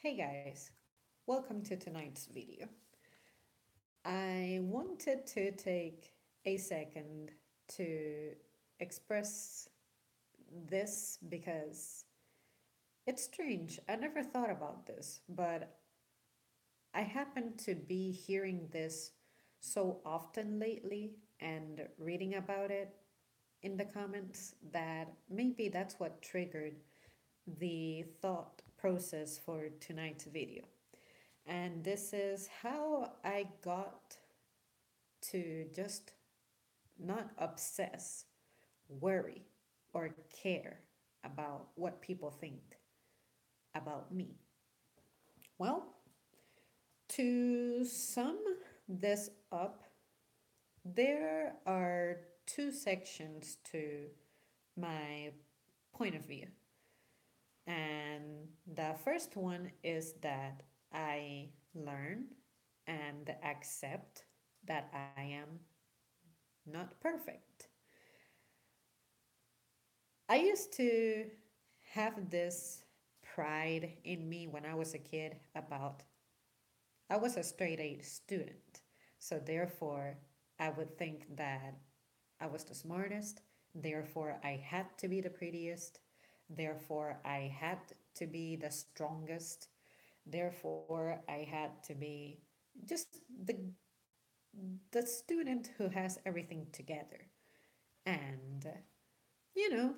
Hey guys, welcome to tonight's video. I wanted to take a second to express this because it's strange. I never thought about this, but I happen to be hearing this so often lately and reading about it in the comments that maybe that's what triggered the thought process for tonight's video. And this is how I got to just not obsess, worry, or care about what people think about me. Well, to sum this up, there are two sections to my point of view. And the first one is that I learn and accept that I am not perfect. I used to have this pride in me when I was a kid about I was a straight A student. So therefore, I would think that I was the smartest. Therefore, I had to be the prettiest. Therefore, I had to be the strongest. Therefore, I had to be just the student who has everything together. And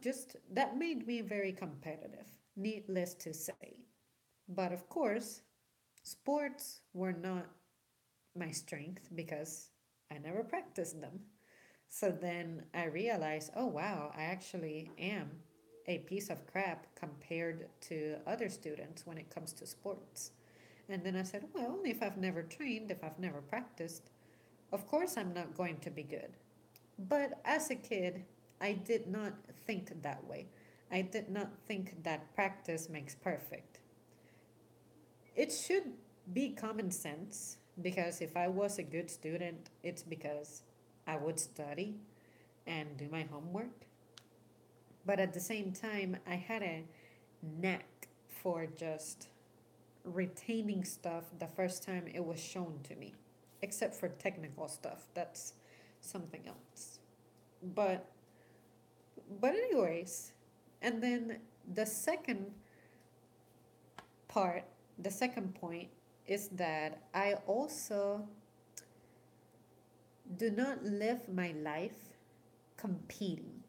just that made me very competitive, needless to say. But of course, sports were not my strength because I never practiced them. So then I realized, oh wow, I actually am a piece of crap compared to other students when it comes to sports. And then I said, well, if I've never trained, if I've never practiced, of course I'm not going to be good. But as a kid, I did not think that way. I did not think that practice makes perfect. It should be common sense because if I was a good student, it's because I would study and do my homework. But at the same time, I had a knack for just retaining stuff the first time it was shown to me, except for technical stuff. That's something else. But anyways, and then the second part, the second point is that I also do not live my life competing.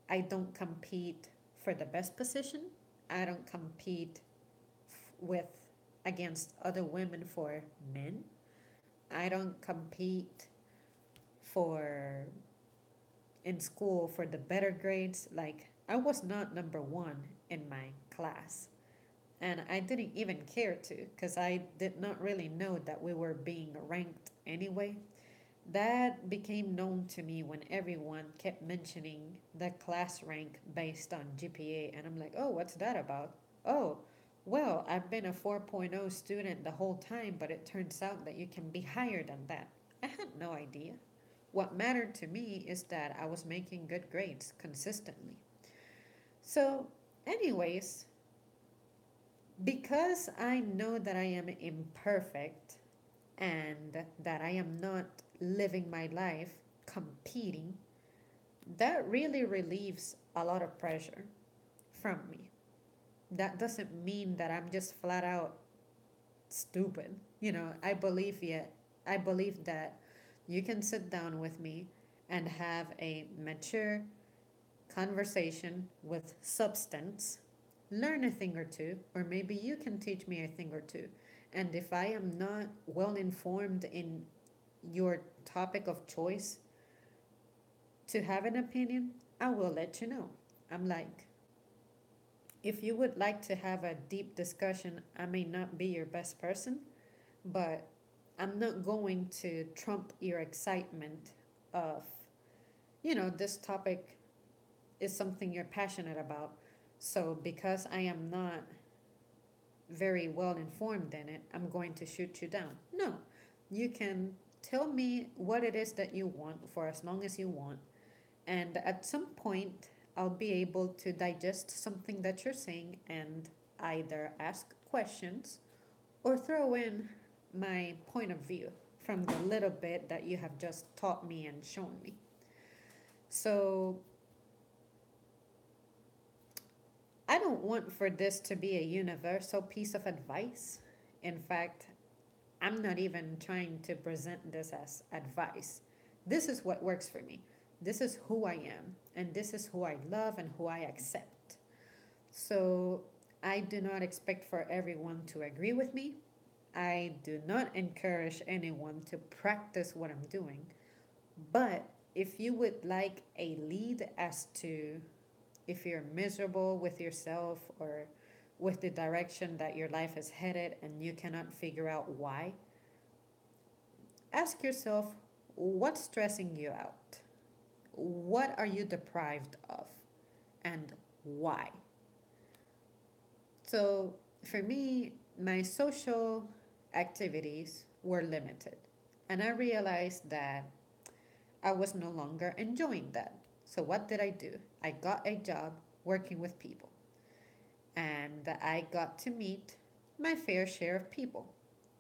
I don't compete for the best position. I don't compete with against other women for men. I don't compete for in school for the better grades. Like I was not number 1 in my class. And I didn't even care to because I did not really know that we were being ranked anyway. That became known to me when everyone kept mentioning the class rank based on GPA, and I'm like, oh, what's that about? Oh, well, I've been a 4.0 student the whole time, but it turns out that you can be higher than that. I had no idea. What mattered to me is that I was making good grades consistently. So, anyways, because I know that I am imperfect and that I am not living my life competing, that really relieves a lot of pressure from me. That doesn't mean that I'm just flat out stupid. I believe that you can sit down with me and have a mature conversation with substance, learn a thing or two, or maybe you can teach me a thing or two. And if I am not well informed in your topic of choice to have an opinion, I will let you know. I'm like, if you would like to have a deep discussion, I may not be your best person, but I'm not going to trump your excitement of, this topic is something you're passionate about. So because I am not very well informed in it, I'm going to shoot you down. No, you can tell me what it is that you want for as long as you want. And at some point, I'll be able to digest something that you're saying and either ask questions, or throw in my point of view from the little bit that you have just taught me and shown me. So I don't want for this to be a universal piece of advice. In fact, I'm not even trying to present this as advice. This is what works for me. This is who I am, and this is who I love and who I accept. So I do not expect for everyone to agree with me. I do not encourage anyone to practice what I'm doing. But if you would like a lead as to if you're miserable with yourself or with the direction that your life is headed and you cannot figure out why, ask yourself, what's stressing you out? What are you deprived of? And why? So, for me, my social activities were limited. And I realized that I was no longer enjoying that. So, what did I do? I got a job working with people. And I got to meet my fair share of people.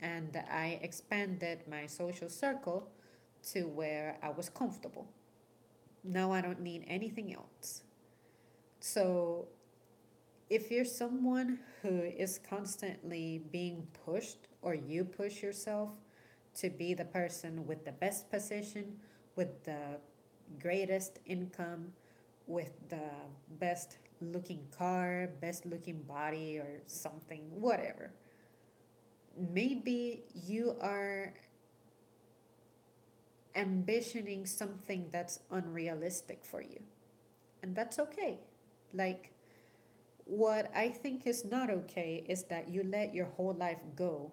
And I expanded my social circle to where I was comfortable. Now I don't need anything else. So if you're someone who is constantly being pushed, or you push yourself to be the person with the best position, with the greatest income, with the best looking car, best looking body, or something, whatever, maybe you are ambitioning something that's unrealistic for you. And that's okay. Like, what I think is not okay is that you let your whole life go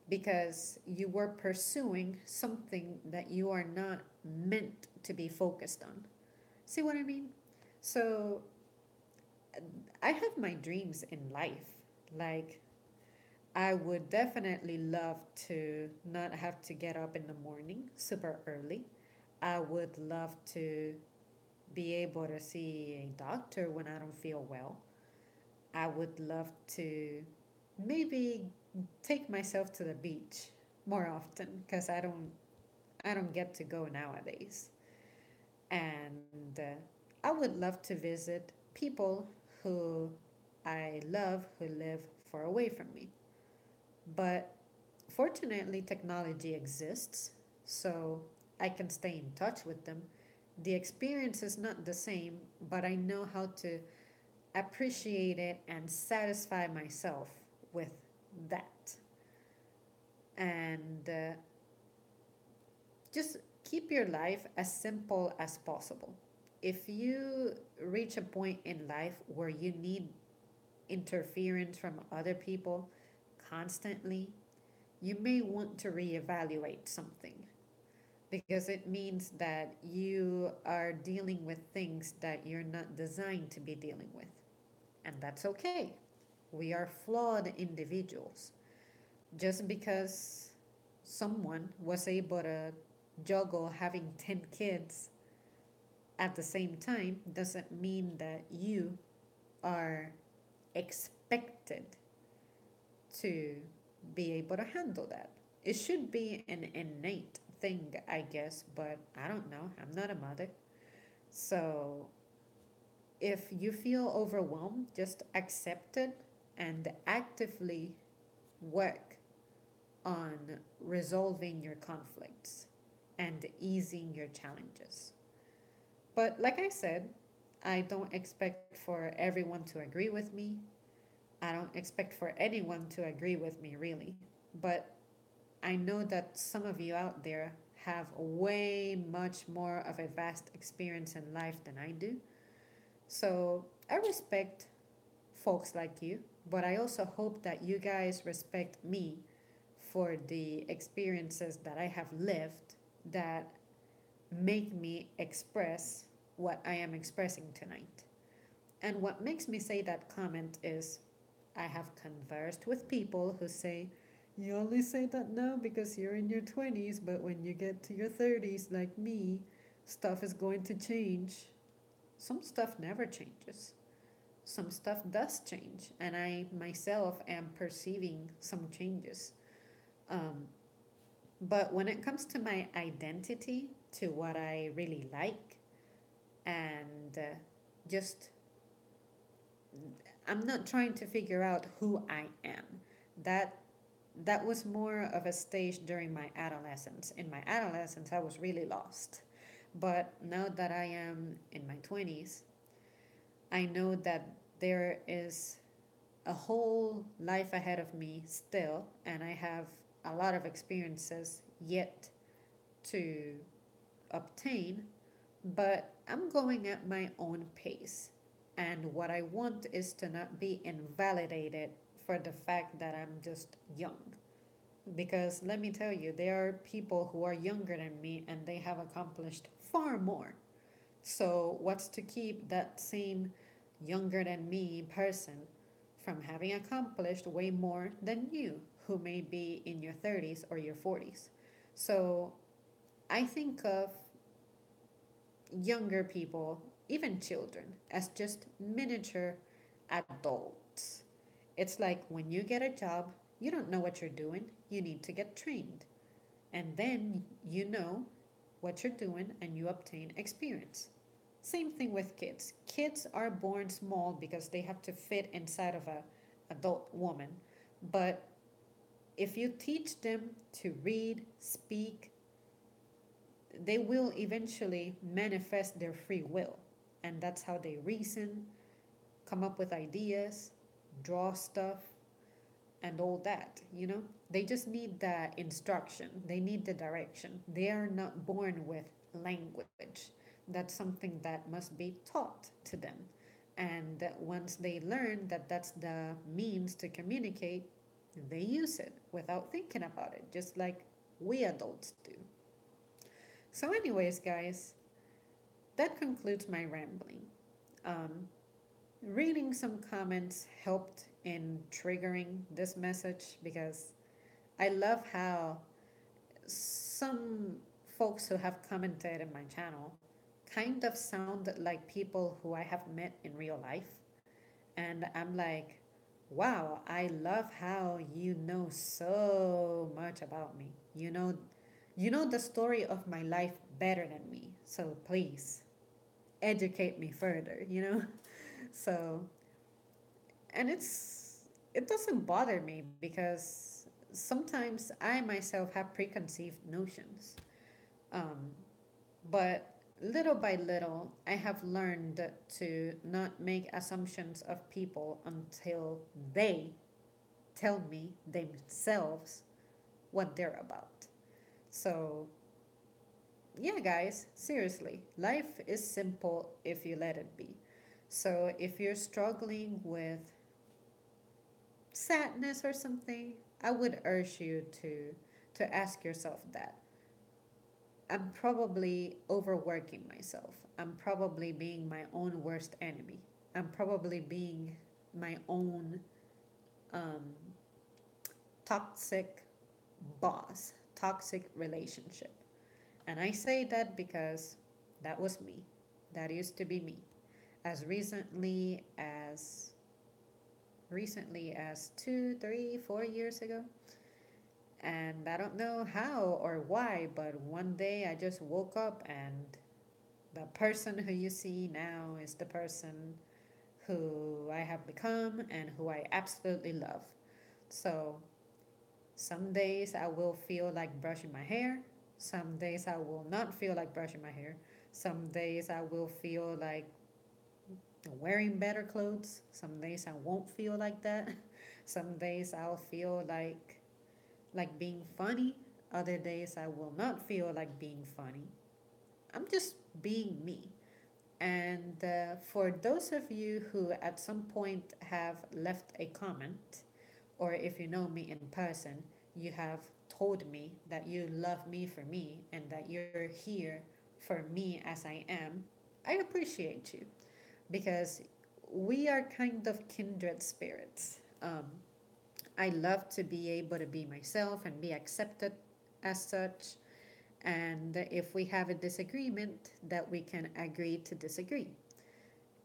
because you were pursuing something that you are not meant to be focused on. See what I mean? So, I have my dreams in life. Like, I would definitely love to not have to get up in the morning super early. I would love to be able to see a doctor when I don't feel well. I would love to maybe take myself to the beach more often because I don't get to go nowadays. And I would love to visit people who I love who live far away from me. But fortunately, technology exists, so I can stay in touch with them. The experience is not the same, but I know how to appreciate it and satisfy myself with that. And just keep your life as simple as possible. If you reach a point in life where you need interference from other people constantly, you may want to reevaluate something because it means that you are dealing with things that you're not designed to be dealing with. And that's okay. We are flawed individuals. Just because someone was able to juggle having 10 kids at the same time doesn't mean that you are expected to be able to handle that. It should be an innate thing, I guess, but I don't know. I'm not a mother. So if you feel overwhelmed, just accept it and actively work on resolving your conflicts and easing your challenges. But like I said, I don't expect for everyone to agree with me. I don't expect for anyone to agree with me, really. But I know that some of you out there have way much more of a vast experience in life than I do. So I respect folks like you, but I also hope that you guys respect me for the experiences that I have lived that make me express what I am expressing tonight. And what makes me say that comment is I have conversed with people who say, you only say that now because you're in your 20s, but when you get to your 30s, like me, stuff is going to change. Some stuff never changes. some stuff does change, and I myself am perceiving some changes. Um, but when it comes to my identity, to what I really like, and just I'm not trying to figure out who I am. That that was more of a stage during my adolescence. In my adolescence, I was really lost. But now that I am in my 20s, I know that there is a whole life ahead of me still, and I have a lot of experiences yet to obtain, but I'm going at my own pace. And what I want is to not be invalidated for the fact that I'm just young. Because let me tell you, there are people who are younger than me and they have accomplished far more. So, what's to keep that same younger than me person from having accomplished way more than you, who may be in your 30s or your 40s? So, I think of younger people, even children, as just miniature adults. It's like when you get a job, you don't know what you're doing, you need to get trained. And then you know what you're doing and you obtain experience. Same thing with kids. Kids are born small because they have to fit inside of a adult woman. But if you teach them to read, speak, they will eventually manifest their free will. And that's how they reason, come up with ideas, draw stuff, and all that, you know? They just need the instruction, they need the direction. They are not born with language. That's something that must be taught to them. And once they learn that that's the means to communicate, they use it without thinking about it, just like we adults do. So, anyways, guys, that concludes my rambling. Um, Reading some comments helped in triggering this message because I love how some folks who have commented in my channel kind of sound like people who I have met in real life. And I'm like, wow, I love how you know so much about me. You know the story of my life better than me. So please educate me further, you know? So, and it doesn't bother me because sometimes I myself have preconceived notions. Um, but little by little, I have learned to not make assumptions of people until they tell me themselves what they're about. So, yeah, guys, seriously, life is simple if you let it be. So, if you're struggling with sadness or something, I would urge you to ask yourself that. I'm probably overworking myself. I'm probably being my own worst enemy. I'm probably being my own um, toxic boss, toxic relationship. And I say that because that was me. That used to be me. As recently as 2, 3, 4 years ago. And I don't know how or why, but one day I just woke up and the person who you see now is the person who I have become and who I absolutely love. So some days I will feel like brushing my hair. Some days I will not feel like brushing my hair. Some days I will feel like wearing better clothes. Some days I won't feel like that. Some days I'll feel like being funny. Other days I will not feel like being funny. I'm just being me. And for those of you who at some point have left a comment, or if you know me in person, you have told me that you love me for me and that you're here for me as I am, I appreciate you because we are kind of kindred spirits. I love to be able to be myself and be accepted as such. And if we have a disagreement, that we can agree to disagree.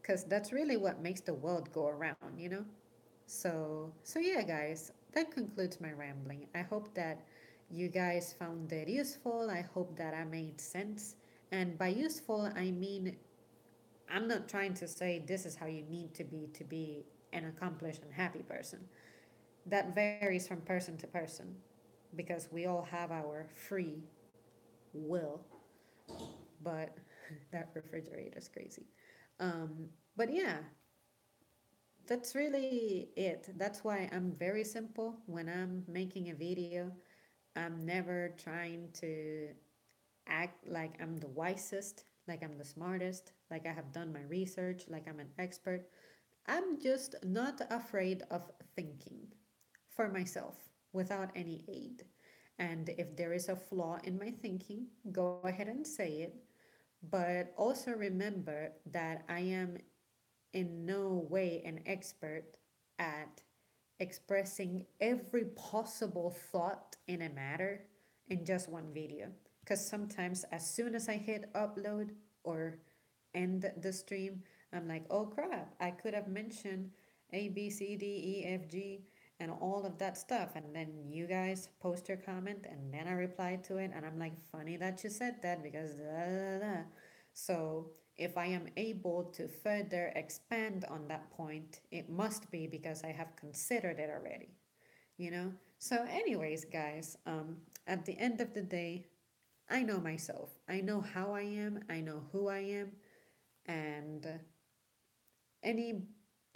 because that's really what makes the world go around, you know? So yeah, guys, that concludes my rambling. I hope that you guys found it useful. I hope that I made sense. And by useful, I mean I'm not trying to say this is how you need to be an accomplished and happy person. That varies from person to person because we all have our free will. But that refrigerator is crazy. But yeah, that's really it. That's why I'm very simple when I'm making a video. I'm never trying to act like I'm the wisest, like I'm the smartest, like I have done my research, like I'm an expert. I'm just not afraid of thinking for myself without any aid. And if there is a flaw in my thinking, go ahead and say it. But also remember that I am in no way an expert at expressing every possible thought in a matter in just one video. Because sometimes, as soon as I hit upload or end the stream, I'm like, oh crap, I could have mentioned A, B, C, D, E, F, G, and all of that stuff. And then you guys post your comment, and then I reply to it, and I'm like, funny that you said that because da da da. So if I am able to further expand on that point, it must be because I have considered it already, you know? So, anyways, guys, at the end of the day, I know myself. I know how I am. I know who I am. And any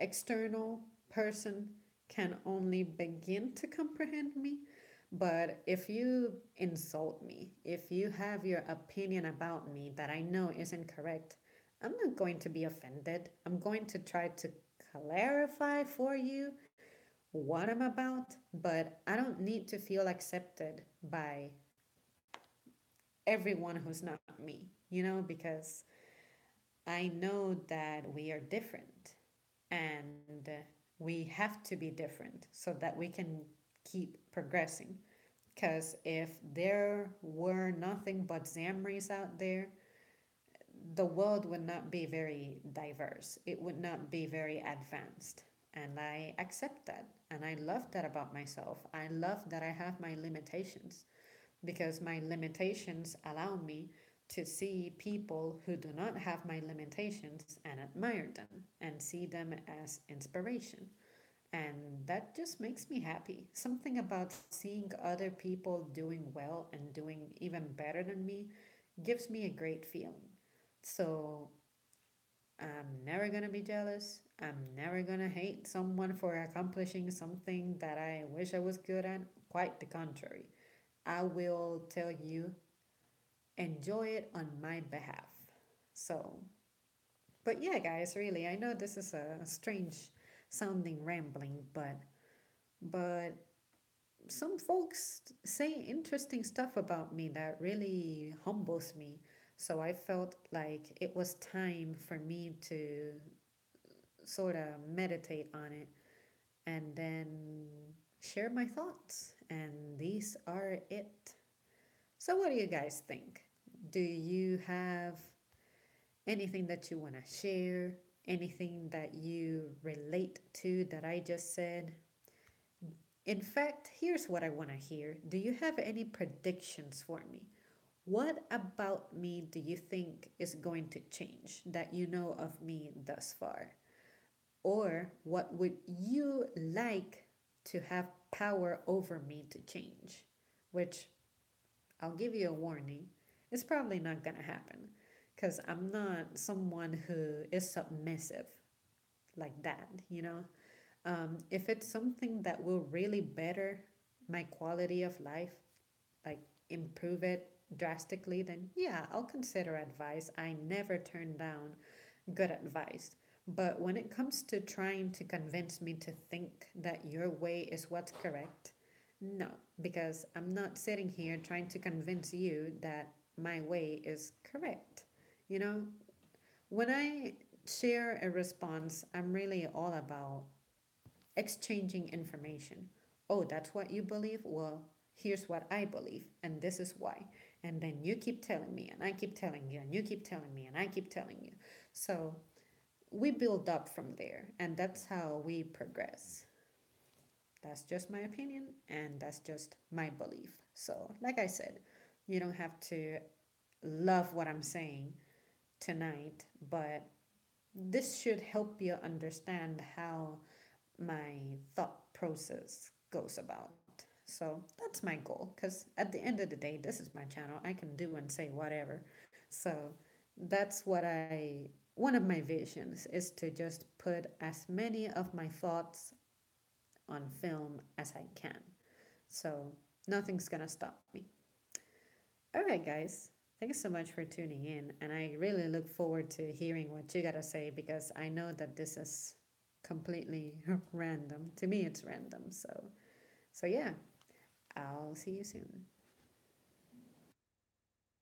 external person can only begin to comprehend me. But if you insult me, if you have your opinion about me that I know isn't correct, I'm not going to be offended. I'm going to try to clarify for you what I'm about, but I don't need to feel accepted by everyone who's not me, because I know that we are different and we have to be different so that we can keep progressing. Because if there were nothing but Zamris out there, the world would not be very diverse. It would not be very advanced. And I accept that. And I love that about myself. I love that I have my limitations because my limitations allow me to see people who do not have my limitations and admire them and see them as inspiration. And that just makes me happy. Something about seeing other people doing well and doing even better than me gives me a great feeling. So I'm never gonna be jealous. I'm never gonna hate someone for accomplishing something that I wish I was good at. Quite the contrary. I will tell you, enjoy it on my behalf. So, but yeah, guys, really, I know this is a strange sounding rambling, but some folks say interesting stuff about me that really humbles me. So I felt like it was time for me to sort of meditate on it and then share my thoughts. And these are it. So, what do you guys think? Do you have anything that you want to share? Anything that you relate to that I just said? In fact, here's what I want to hear. Do you have any predictions for me? What about me do you think is going to change that you know of me thus far? Or what would you like to have power over me to change? Which I'll give you a warning, it's probably not going to happen because I'm not someone who is submissive like that. If it's something that will really better my quality of life, like improve it drastically, then yeah, I'll consider advice. I never turn down good advice. But when it comes to trying to convince me to think that your way is what's correct, no, because I'm not sitting here trying to convince you that my way is correct. You know, when I share a response, I'm really all about exchanging information. Oh, that's what you believe? Well, here's what I believe, and this is why. And then you keep telling me, and I keep telling you, and you keep telling me, and I keep telling you. So we build up from there, and that's how we progress. That's just my opinion, and that's just my belief. So, like I said, you don't have to love what I'm saying tonight, but this should help you understand how my thought process goes about. So that's my goal, because at the end of the day, this is my channel. I can do and say whatever. So that's what one of my visions is to just put as many of my thoughts on film as I can. So nothing's gonna stop me. All right, guys. Thanks so much for tuning in. And I really look forward to hearing what you gotta say, because I know that this is completely random. To me, it's random. So yeah, I'll see you soon.